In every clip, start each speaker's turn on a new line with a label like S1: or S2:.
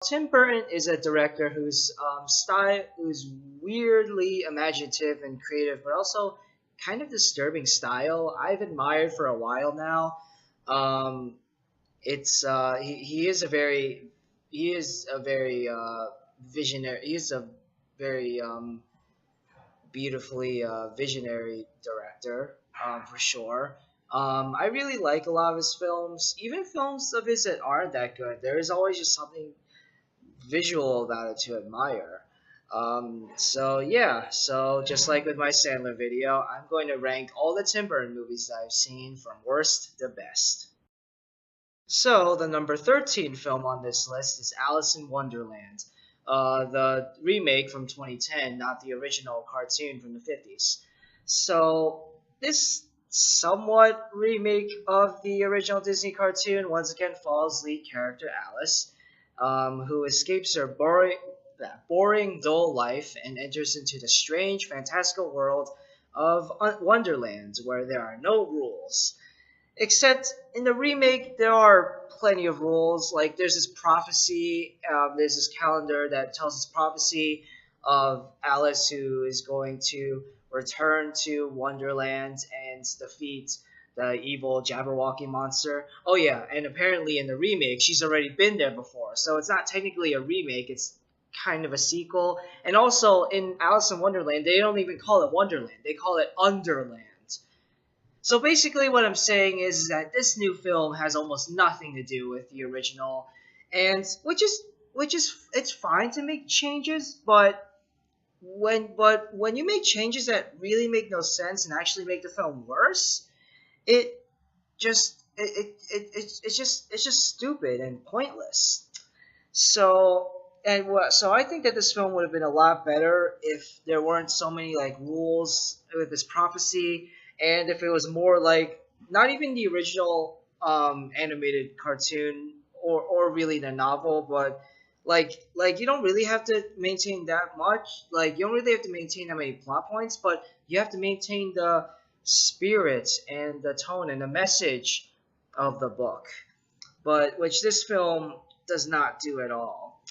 S1: Tim Burton is a director whose style who's weirdly imaginative and creative, but also kind of disturbing style I've admired for a while now. Um, he is a very visionary. He is a very beautifully visionary director, for sure. I really like a lot of his films, even films of his that aren't that good. There is always just something visual about it to admire. So yeah, so just like with my Sandler video, I'm going to rank all the Tim Burton movies that I've seen from worst to best. So the number 13 film on this list is Alice in Wonderland, the remake from 2010, not the original cartoon from the 50s. So this somewhat remake of the original Disney cartoon once again follows lead character Alice, who escapes her boring, dull life and enters into the strange, fantastical world of Wonderland, where there are no rules. Except in the remake, there are plenty of rules. Like there's this prophecy, there's this calendar that tells this prophecy of Alice who is going to return to Wonderland and defeat the evil Jabberwocky monster. Oh yeah, and apparently in the remake, she's already been there before, so it's not technically a remake. It's kind of a sequel. And also in Alice in Wonderland, they don't even call it Wonderland; they call it Underland. So basically, what I'm saying is that this new film has almost nothing to do with the original, and which is it's fine to make changes, but when you make changes that really make no sense and actually make the film worse, it it's just stupid and pointless. So so I think that this film would have been a lot better if there weren't so many like rules with this prophecy, and if it was more like not even the original animated cartoon or really the novel, but like you don't really have to maintain that much. Like you don't really have to maintain that many plot points, but you have to maintain the spirit and the tone and the message of the book, but which this film does not do at all.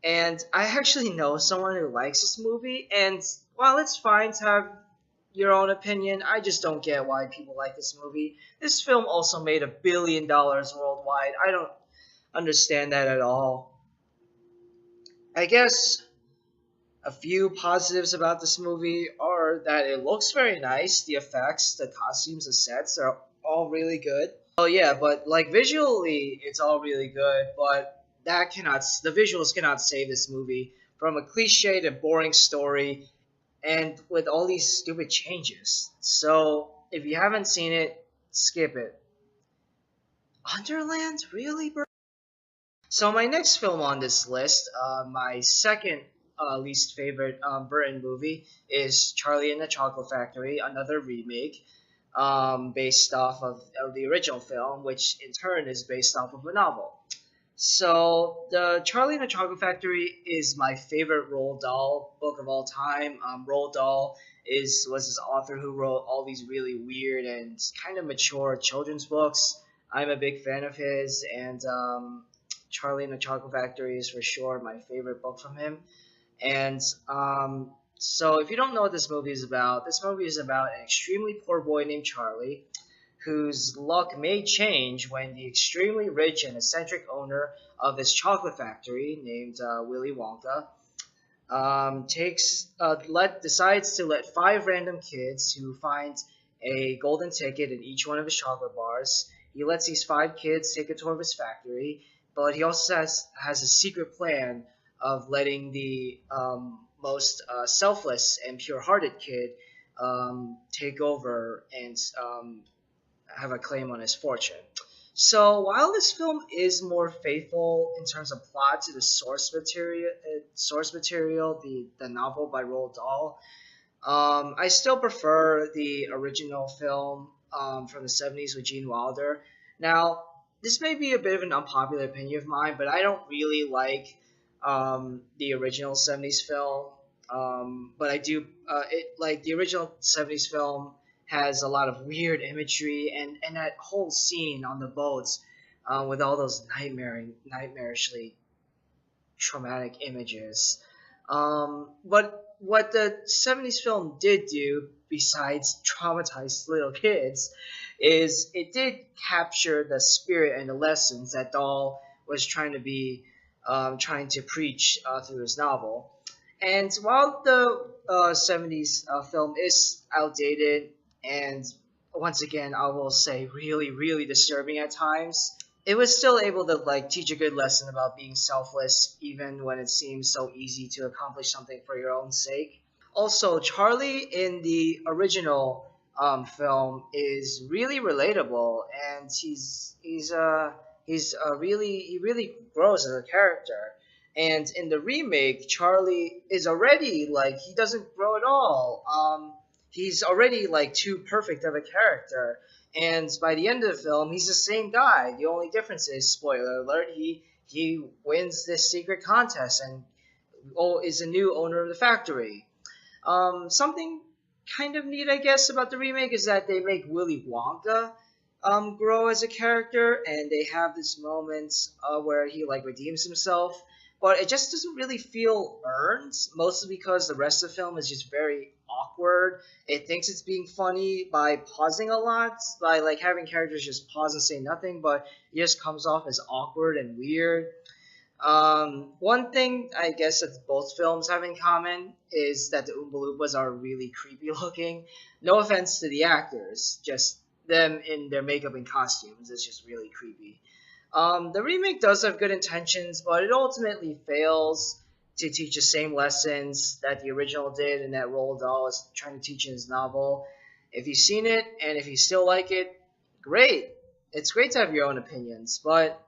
S1: And I actually know someone who likes this movie, and while it's fine to have your own opinion, I just don't get why people like this movie. This film also made $1 billion worldwide. I don't understand that at all. I guess a few positives about this movie are that it looks very nice. The effects, the costumes, the sets are all really good. Oh yeah, but like visually, it's all really good. But the visuals cannot save this movie from a cliched and boring story, and with all these stupid changes. So if you haven't seen it, skip it. Underland, really, bro? So my next film on this list, my second least favorite Burton movie, is Charlie and the Chocolate Factory, another remake based off of the original film, which in turn is based off of a novel. So the Charlie and the Chocolate Factory is my favorite Roald Dahl book of all time. Roald Dahl was this author who wrote all these really weird and kind of mature children's books. I'm a big fan of his, and Charlie and the Chocolate Factory is for sure my favorite book from him. And so if you don't know what this movie is about an extremely poor boy named Charlie whose luck may change when the extremely rich and eccentric owner of this chocolate factory named Willy Wonka decides to let five random kids who find a golden ticket in each one of his chocolate bars. He lets these five kids take a tour of his factory, but he also has a secret plan of letting the most selfless and pure-hearted kid take over and have a claim on his fortune. So while this film is more faithful in terms of plot to the source material, the novel by Roald Dahl, I still prefer the original film from the 70s with Gene Wilder. Now, this may be a bit of an unpopular opinion of mine, but I don't really like the original 70s film. But I do like the original 70s film has a lot of weird imagery, and that whole scene on the boats with all those nightmarishly traumatic images. But what the 70s film did do, besides traumatize little kids, is it did capture the spirit and the lessons that Dahl was trying to preach through his novel. And while the 70s film is outdated and once again, I will say really, really disturbing at times, it was still able to like teach a good lesson about being selfless even when it seems so easy to accomplish something for your own sake. Also, Charlie in the original film is really relatable, and he really grows as a character. And in the remake, Charlie is already like he doesn't grow at all. He's already like too perfect of a character, and by the end of the film, he's the same guy. The only difference is, spoiler alert, he wins this secret contest and is a new owner of the factory. Something kind of neat, I guess, about the remake is that they make Willy Wonka grow as a character, and they have this moment where he like redeems himself, but it just doesn't really feel earned. Mostly because the rest of the film is just very awkward. It thinks it's being funny by pausing a lot, by like having characters just pause and say nothing, but it just comes off as awkward and weird. One thing I guess that both films have in common is that the Oompa Loompas are really creepy looking. No offense to the actors, just them in their makeup and costumes. It's just really creepy. The remake does have good intentions, but it ultimately fails to teach the same lessons that the original did and that Roald Dahl is trying to teach in his novel. If you've seen it and if you still like it, great. It's great to have your own opinions, but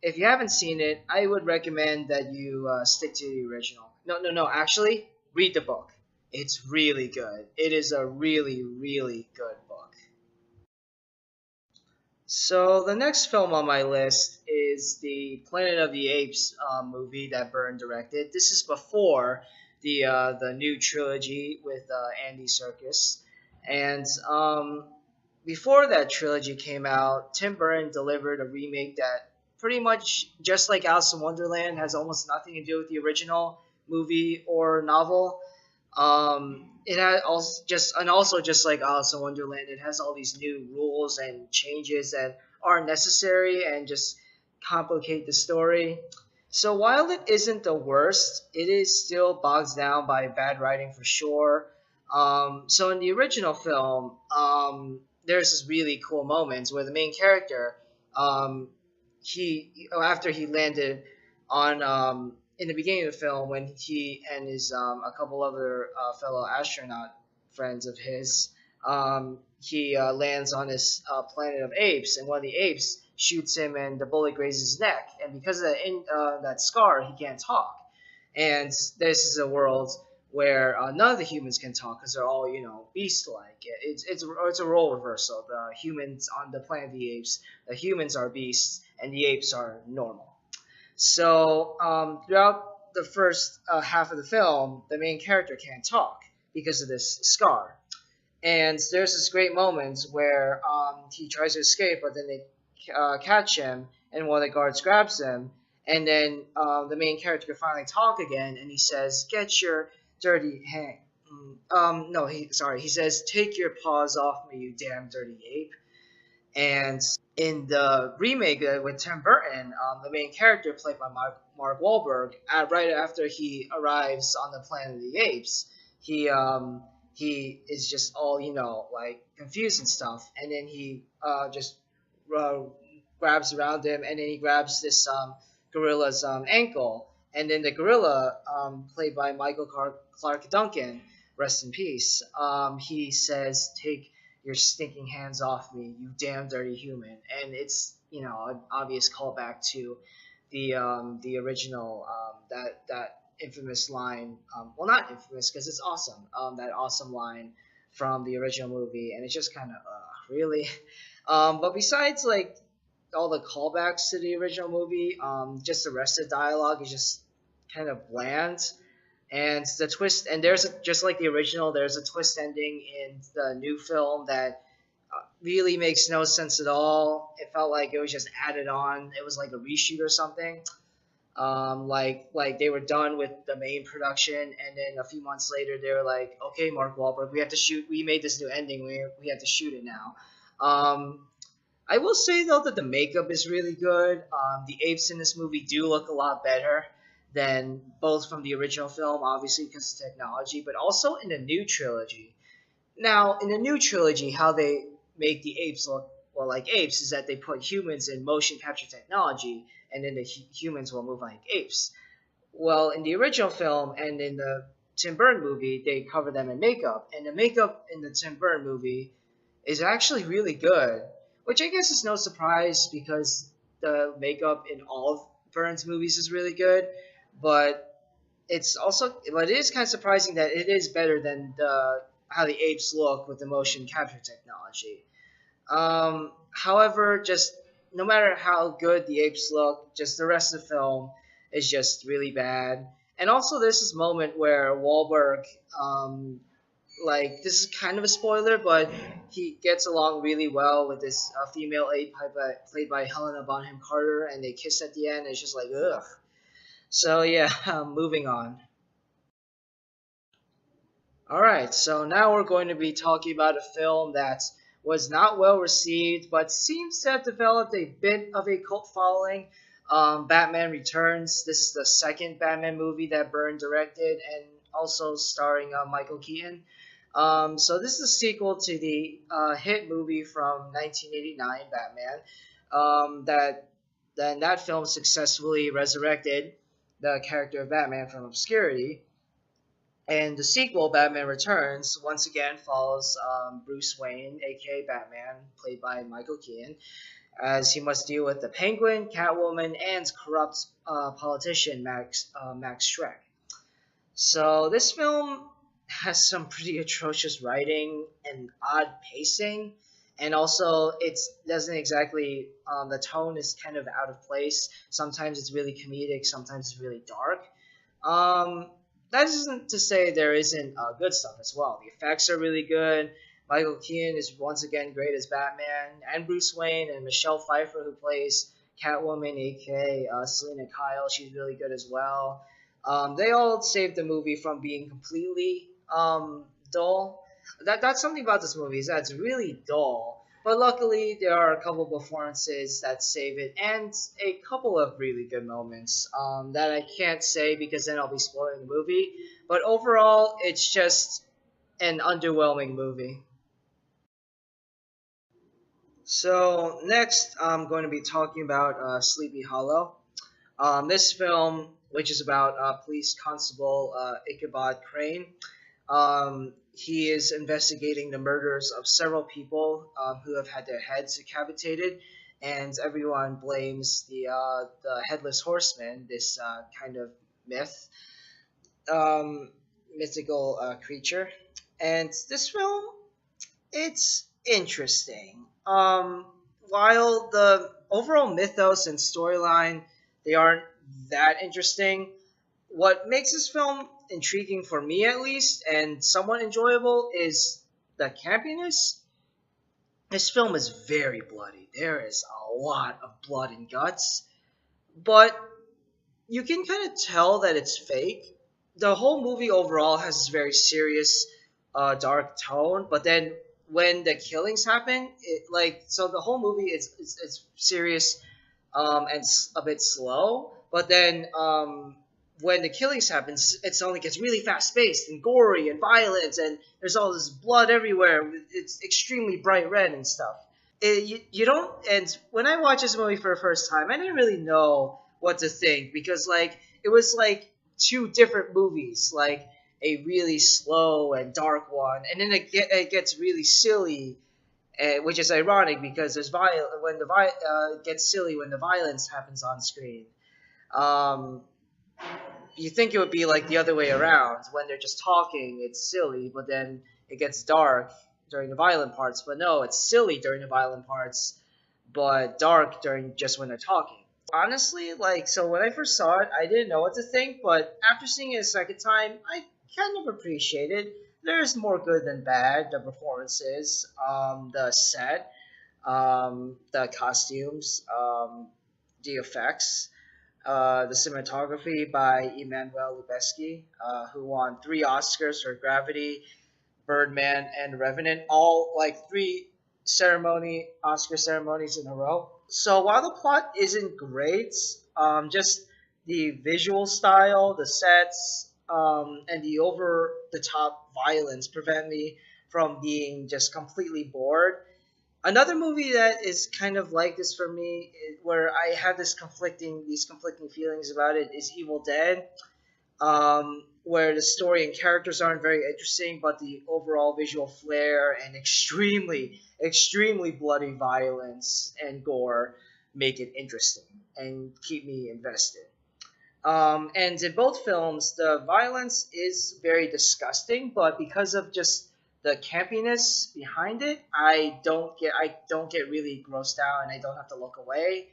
S1: if you haven't seen it, I would recommend that you stick to the original. No. Actually, read the book. It's really good. It is a really, really good book. So the next film on my list is the Planet of the Apes movie that Burton directed. This is before the new trilogy with Andy Serkis, and before that trilogy came out, Tim Burton delivered a remake that pretty much just like Alice in Wonderland has almost nothing to do with the original movie or novel. It had also just like Alice in Wonderland, it has all these new rules and changes that aren't necessary and just complicate the story. So while it isn't the worst, it is still bogged down by bad writing for sure. So in the original film, there's this really cool moment where the main character, um, he after he landed on in the beginning of the film when he and his a couple other fellow astronaut friends of his he lands on this planet of apes, and one of the apes shoots him and the bullet grazes his neck, and because of that scar he can't talk. And this is a world where none of the humans can talk because they're all beast-like. It's a role reversal. The humans on the planet of the apes, the humans are beasts and the apes are normal. So throughout the first half of the film, the main character can't talk because of this scar. And there's this great moment where he tries to escape, but then they catch him, and one of the guards grabs him, and then the main character can finally talk again, and he says, "Get your dirty hand." No, he says, "Take your paws off me, you damn dirty ape." And in the remake with Tim Burton, the main character, played by Mark Wahlberg, right after he arrives on the Planet of the Apes, he is just all like confused and stuff, and then he just uh, grabs around him, and then he grabs this gorilla's ankle, and then the gorilla, played by Michael Clark Duncan, rest in peace, he says, "Take your stinking hands off me, you damn dirty human." And it's an obvious callback to the original, that infamous line, well, not infamous because it's awesome, that awesome line from the original movie, and it's just kind of really. But besides like all the callbacks to the original movie, just the rest of the dialogue is just kind of bland. And the twist, and just like the original, there's a twist ending in the new film that really makes no sense at all. It felt like it was just added on. It was like a reshoot or something. Like they were done with the main production, and then a few months later they were like, okay, Mark Wahlberg, we have to shoot. We made this new ending. We have to shoot it now. I will say though that the makeup is really good. The apes in this movie do look a lot better than both from the original film, obviously because of technology, but also in the new trilogy. Now, in the new trilogy, how they make the apes look well like apes is that they put humans in motion capture technology, and then the humans will move like apes. Well, in the original film and in the Tim Burton movie, they cover them in makeup, and the makeup in the Tim Burton movie is actually really good, which I guess is no surprise because the makeup in all of Burton's movies is really good, but but it is kind of surprising that it is better than the how the apes look with the motion capture technology. However, just no matter how good the apes look, just the rest of the film is just really bad. And also, there's this moment where Wahlberg, like this is kind of a spoiler, but he gets along really well with this female ape played by Helena Bonham Carter, and they kiss at the end. And it's just like ugh. So yeah, moving on. All right, so now we're going to be talking about a film that was not well received, but seems to have developed a bit of a cult following. Batman Returns. This is the second Batman movie that Byrne directed, and also starring Michael Keaton. So this is a sequel to the hit movie from 1989, Batman. That then that film successfully resurrected the character of Batman from obscurity, and the sequel, Batman Returns, once again follows Bruce Wayne, aka Batman, played by Michael Keaton, as he must deal with the Penguin, Catwoman, and corrupt politician Max Schreck. So this film has some pretty atrocious writing and odd pacing, and also it doesn't exactly the tone is kind of out of place. Sometimes it's really comedic, sometimes it's really dark. Um, that isn't to say there isn't good stuff as well. The effects are really good. Michael Keaton is once again great as Batman, and Bruce Wayne, and Michelle Pfeiffer, who plays Catwoman, aka Selena Kyle, she's really good as well. They all saved the movie from being completely dull. That's something about this movie is that it's really dull. But luckily, there are a couple performances that save it, and a couple of really good moments that I can't say because then I'll be spoiling the movie. But overall, it's just an underwhelming movie. So next, I'm going to be talking about Sleepy Hollow. This film, which is about police constable Ichabod Crane, he is investigating the murders of several people who have had their heads decapitated, and everyone blames the headless horseman, this kind of myth, um, mythical creature. And this film, it's interesting. While the overall mythos and storyline they aren't that interesting, what makes this film intriguing for me at least and somewhat enjoyable is the campiness. This film is very bloody. There is a lot of blood and guts, but you can kind of tell that it's fake. The whole movie overall has this very serious, dark tone, but then when the killings happen, so the whole movie is serious, and a bit slow. But then when the killings happens, it suddenly gets really fast paced and gory and violent, and there's all this blood everywhere. It's extremely bright red and stuff. You don't. And when I watched this movie for the first time, I didn't really know what to think because like it was like two different movies, like a really slow and dark one, and then it gets really silly, which is ironic because there's it gets silly when the violence happens on screen. Um, you think it would be like the other way around when they're just talking, it's silly, but then it gets dark during the violent parts. But no, it's silly during the violent parts, but dark during just when they're talking. Honestly, like so when I first saw it, I didn't know what to think, but after seeing it a second time, I kind of appreciate it. There's more good than bad. The performances, the set, the costumes, the effects. The cinematography by Emmanuel Lubezki, who won 3 Oscars for Gravity, Birdman, and Revenant, all like 3 Oscar ceremonies in a row. So while the plot isn't great, just the visual style, the sets, and the over the top violence prevent me from being just completely bored. Another movie that is kind of like this for me, where I have these conflicting feelings about it, is Evil Dead, where the story and characters aren't very interesting, but the overall visual flair and extremely bloody violence and gore make it interesting and keep me invested. And in both films, the violence is very disgusting, but because of just the campiness behind it, I don't get really grossed out, and I don't have to look away.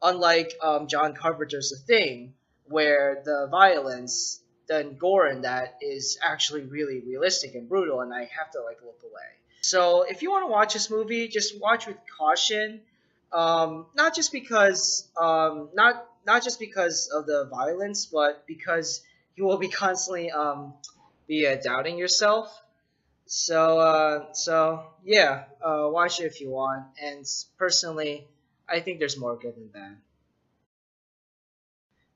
S1: Unlike John Carpenter's The Thing, where the violence, the gore in that is actually really realistic and brutal, and I have to like look away. So if you want to watch this movie, just watch with caution. Not just because of the violence, but because you will be constantly be doubting yourself. So yeah, watch it if you want. And personally, I think there's more good than bad.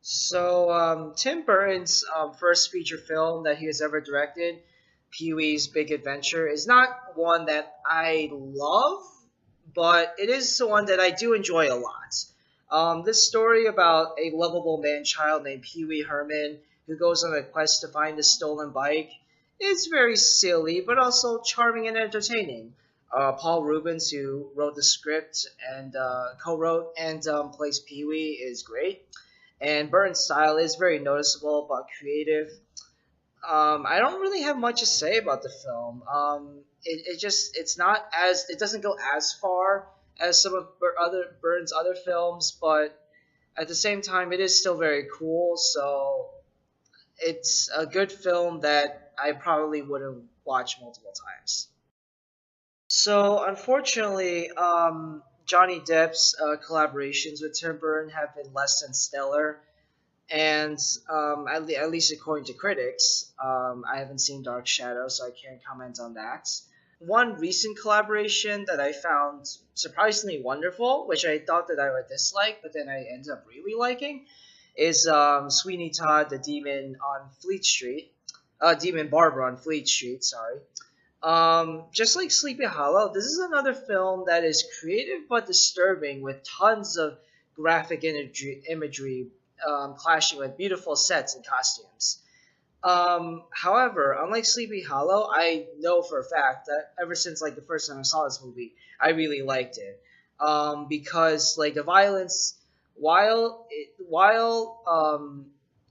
S1: So Tim Burton's first feature film that he has ever directed, Pee-wee's Big Adventure, is not one that I love, but it is one that I do enjoy a lot. This story about a lovable man-child named Pee-wee Herman who goes on a quest to find his stolen bike is very silly, but also charming and entertaining. Paul Rubens, who wrote the script and co-wrote and plays Pee-wee, is great. And Burton's style is very noticeable but creative. I don't really have much to say about the film. It doesn't go as far as some of Burton's other films, but at the same time, it is still very cool. So it's a good film that I probably wouldn't watch multiple times. So unfortunately, Johnny Depp's collaborations with Tim Burton have been less than stellar. And at least according to critics, I haven't seen Dark Shadow, so I can't comment on that. One recent collaboration that I found surprisingly wonderful, which I thought that I would dislike, but then I ended up really liking, is Sweeney Todd, the Demon Barber on Fleet Street. Sorry. Just like Sleepy Hollow, this is another film that is creative but disturbing, with tons of graphic imagery clashing with beautiful sets and costumes. However, unlike Sleepy Hollow, I know for a fact that ever since like the first time I saw this movie, I really liked it. Because like the violence, while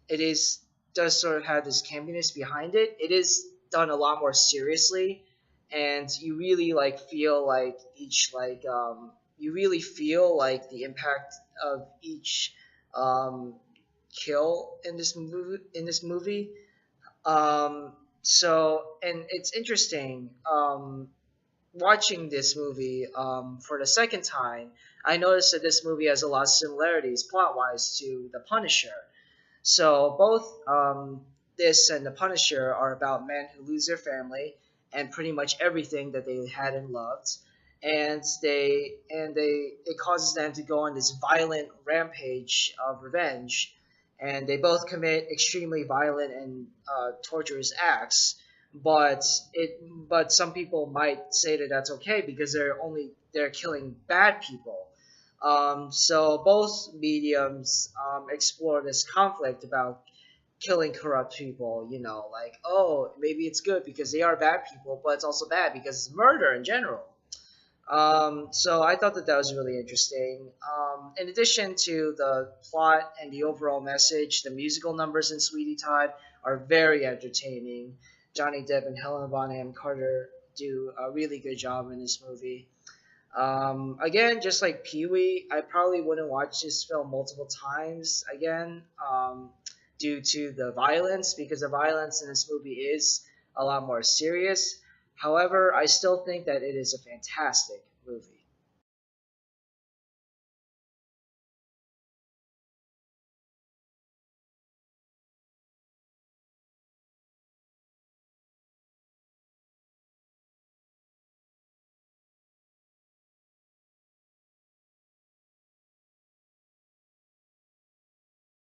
S1: it is does sort of have this campiness behind it, it is done a lot more seriously, and you really feel like the impact of each um, kill in this movie. And it's interesting watching this movie for the second time. I noticed that this movie has a lot of similarities plot wise to The Punisher. So both this and The Punisher are about men who lose their family and pretty much everything that they had and loved, and it causes them to go on this violent rampage of revenge, and they both commit extremely violent and torturous acts. But some people might say that that's okay because they're killing bad people. So both mediums explore this conflict about killing corrupt people. Like, oh, maybe it's good because they are bad people, but it's also bad because it's murder in general. So I thought that was really interesting. In addition to the plot and the overall message, the musical numbers in Sweetie Todd are very entertaining. Johnny Depp and Helena Bonham Carter do a really good job in this movie. Again, just like Pee-wee, I probably wouldn't watch this film multiple times again, due to the violence, because the violence in this movie is a lot more serious. However, I still think that it is a fantastic movie.